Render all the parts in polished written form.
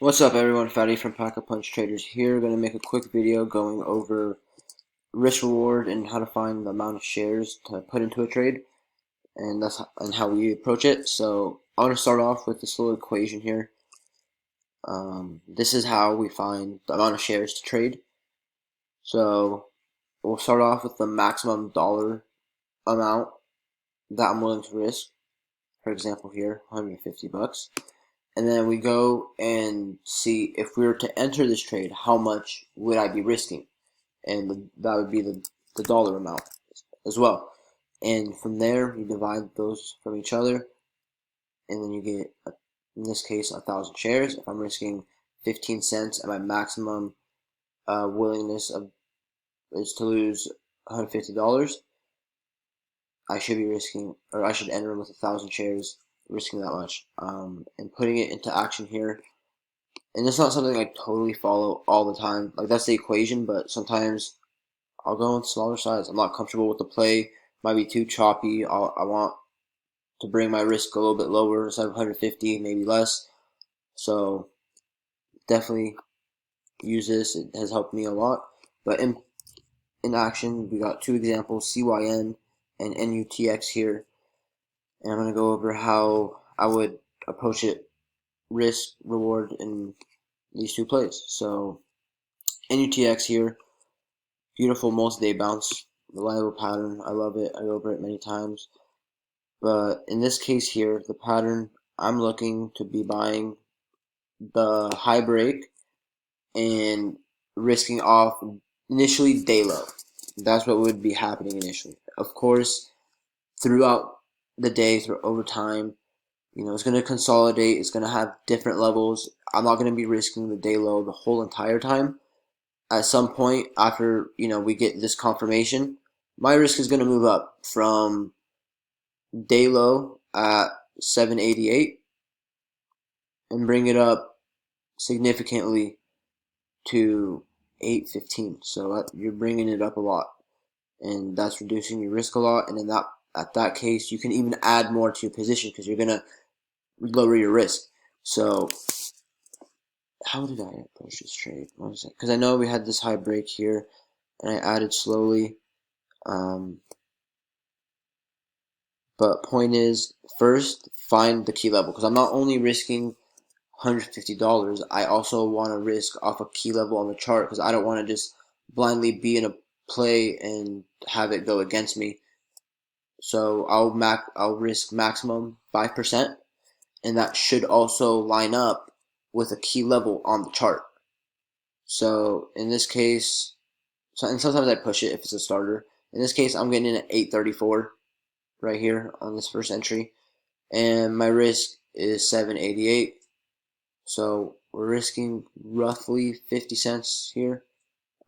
What's up everyone, Fatty from Pack-a-Punch Traders here. Going to make a quick video going over risk reward and how to find the amount of shares to put into a trade, and how we approach it. So I want to start off with this little equation here. This is how we find the amount of shares to trade. So we'll start off with the maximum dollar amount that I'm willing to risk. For example here, 150 bucks. And then we go and see if we were to enter this trade, how much would I be risking? And that would be the dollar amount as well. And from there, you divide those from each other, and then you get, in this case, 1,000 shares. If I'm risking 15 cents and my maximum willingness is to lose $150, I should be risking, or I should enter with 1,000 shares, risking that much, and putting it into action here. And it's not something I totally follow all the time. Like, that's the equation, but sometimes I'll go in smaller size. I'm not comfortable with the play. Might be too choppy. I want to bring my risk a little bit lower instead of 150, maybe less. So definitely use this. It has helped me a lot. But in action, we got two examples, CYN and NUTX here. And I'm going to go over how I would approach it, risk, reward, in these two plays. So NUTX here, beautiful multi-day bounce, reliable pattern. I love it. I go over it many times. But in this case here, the pattern, I'm looking to be buying the high break and risking off initially day low. That's what would be happening initially. Of course, throughout the day, over time, it's going to consolidate. It's going to have different levels. I'm not going to be risking the day low the whole entire time. At some point after, we get this confirmation, my risk is going to move up from day low at 788 and bring it up significantly to 815. So you're bringing it up a lot, and that's reducing your risk a lot. And in that case, you can even add more to your position because you're gonna lower your risk. So how did I approach this trade? What was it? Because I know we had this high break here, and I added slowly. But point is, first find the key level, because I'm not only risking $150, I also want to risk off a key level on the chart, because I don't want to just blindly be in a play and have it go against me. So I'll risk maximum 5%, and that should also line up with a key level on the chart. So in this case, and sometimes I push it if it's a starter. In this case, I'm getting in at 834 right here on this first entry, and my risk is 788. So we're risking roughly 50 cents here,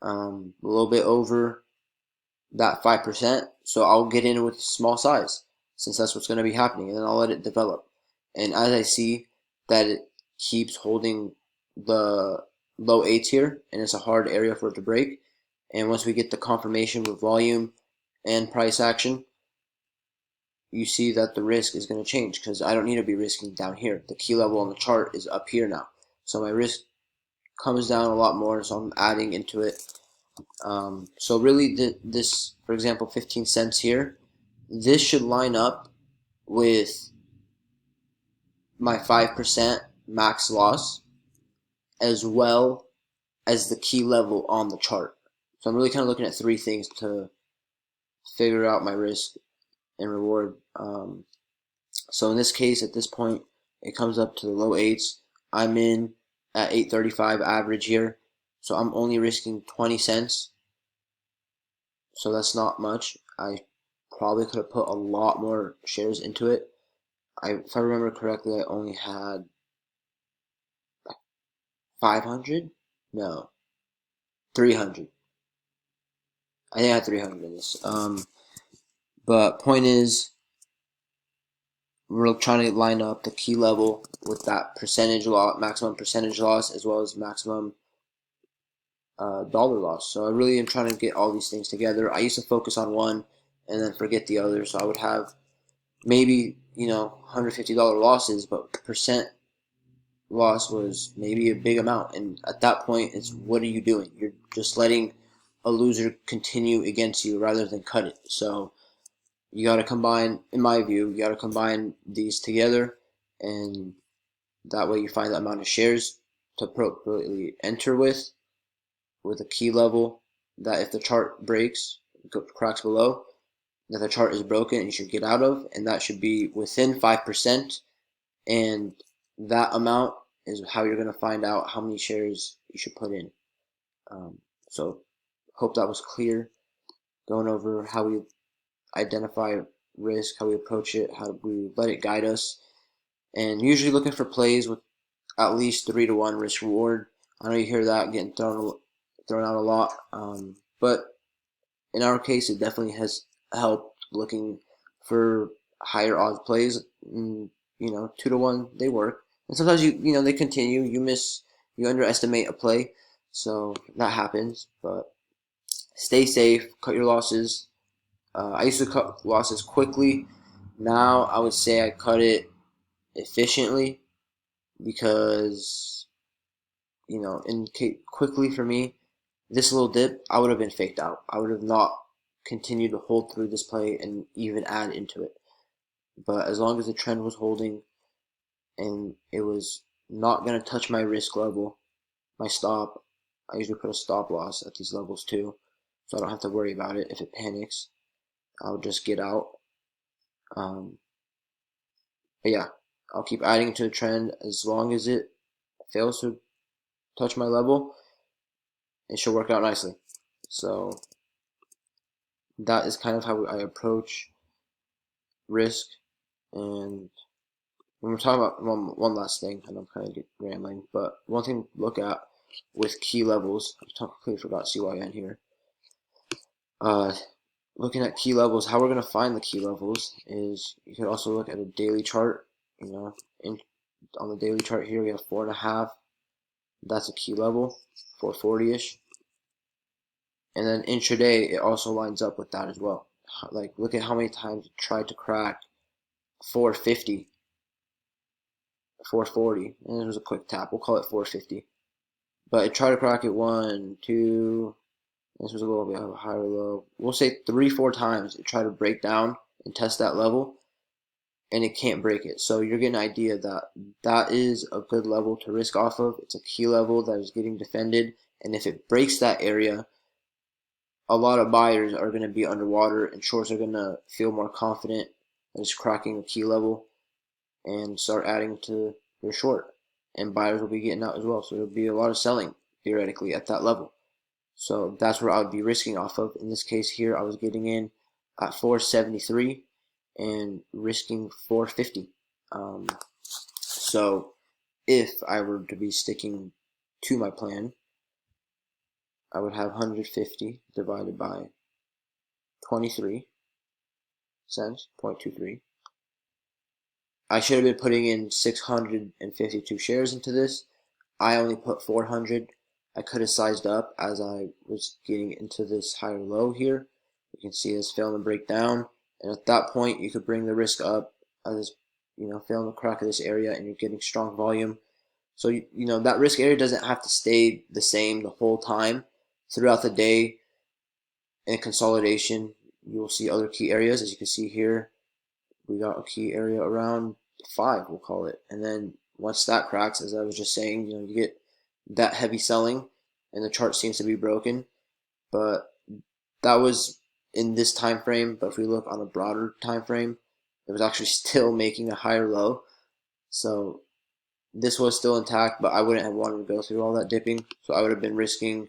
a little bit over that 5%. So I'll get in with small size, since that's what's going to be happening, and then I'll let it develop. And as I see that it keeps holding the low eights here, and it's a hard area for it to break, and once we get the confirmation with volume and price action, you see that the risk is going to change, because I don't need to be risking down here. The key level on the chart is up here now. So my risk comes down a lot more, so I'm adding into it. So really, this, for example, 15 cents here, this should line up with my 5% max loss, as well as the key level on the chart. So I'm really kind of looking at three things to figure out my risk and reward. So in this case, at this point, it comes up to the low eights. I'm in at 835 average here, so I'm only risking 20 cents. So that's not much. I probably could have put a lot more shares into it. If I remember correctly, I only had 500? No, 300. I think I had 300 in this. But point is, we're trying to line up the key level with that percentage loss, maximum percentage loss, as well as maximum dollar loss. So I really am trying to get all these things together. I used to focus on one and then forget the other. So I would have maybe $150 losses, but percent loss was maybe a big amount, and at that point, it's what are you doing? You're just letting a loser continue against you rather than cut it. So you got to combine, in my view, you got to combine these together, and that way you find the amount of shares to appropriately enter with a key level that if the chart breaks, cracks below, that the chart is broken and you should get out of, and that should be within 5%, and that amount is how you're going to find out how many shares you should put in. So hope that was clear, going over how we identify risk, how we approach it, how we let it guide us, and usually looking for plays with at least 3-to-1 risk reward. I know you hear that getting thrown out a lot, but in our case, it definitely has helped looking for higher odds plays. 2-to-1 they work, and sometimes they continue. You underestimate a play, so that happens. But stay safe, cut your losses. I used to cut losses quickly. Now I would say I cut it efficiently because quickly for me, this little dip, I would have been faked out. I would have not continued to hold through this play and even add into it. But as long as the trend was holding and it was not going to touch my risk level, my stop, I usually put a stop loss at these levels too, so I don't have to worry about it. If it panics, I'll just get out. But yeah, I'll keep adding to the trend as long as it fails to touch my level. It should work out nicely. So that is kind of how I approach risk. And when we're talking about one last thing, and I'm kind of rambling, but one thing to look at with key levels, I completely forgot CYN here. Looking at key levels, how we're going to find the key levels is you can also look at a daily chart. On the daily chart here, we have 4.5. That's a key level, 440-ish. And then intraday, it also lines up with that as well. Like, look at how many times it tried to crack 450, 440, and it was a quick tap. We'll call it 450. But it tried to crack it 1, 2. This was a little bit of a higher low. We'll say 3-4 times it tried to break down and test that level, and it can't break it. So you're getting an idea that that is a good level to risk off of. It's a key level that is getting defended, and if it breaks that area, a lot of buyers are going to be underwater, and shorts are going to feel more confident that it's cracking a key level and start adding to their short. And buyers will be getting out as well. So there'll be a lot of selling, theoretically, at that level. So that's where I would be risking off of. In this case here, I was getting in at 473 and risking 450. So if I were to be sticking to my plan, I would have 150 divided by 23 cents, 0.23. I should have been putting in 652 shares into this. I only put 400. I could have sized up as I was getting into this higher low here. You can see it's failing to break down, and at that point you could bring the risk up as failing to crack of this area, and you're getting strong volume. So that risk area doesn't have to stay the same the whole time. Throughout the day in consolidation, you will see other key areas. As you can see here, we got a key area around 5, we'll call it, and then once that cracks, as I was just saying, you get that heavy selling and the chart seems to be broken. But that was in this time frame. But if we look on a broader time frame, it was actually still making a higher low. So this was still intact, but I wouldn't have wanted to go through all that dipping. So I would have been risking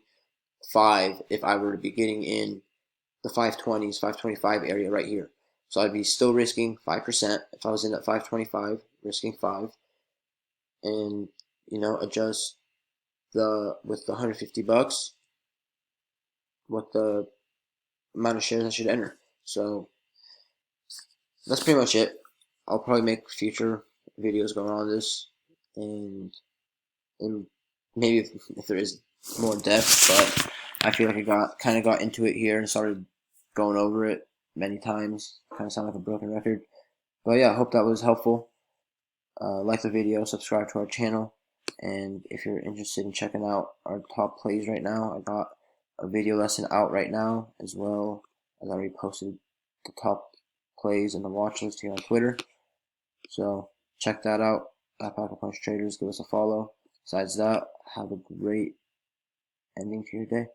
5 if I were to be getting in the 520s, 525 area right here. So I'd be still risking 5% if I was in at 525, risking 5, and adjust with the $150 what the amount of shares I should enter. So that's pretty much it. I'll probably make future videos going on this, and maybe if there is more depth, but I feel like I kind of got into it here and started going over it many times. Kind of sound like a broken record. But yeah, I hope that was helpful. Like the video, subscribe to our channel. And if you're interested in checking out our top plays right now, I got a video lesson out right now, as well as I already posted the top plays and the watch list here on Twitter. So check that out at Pocket Punch Traders. Give us a follow. Besides that, have a great ending to your day.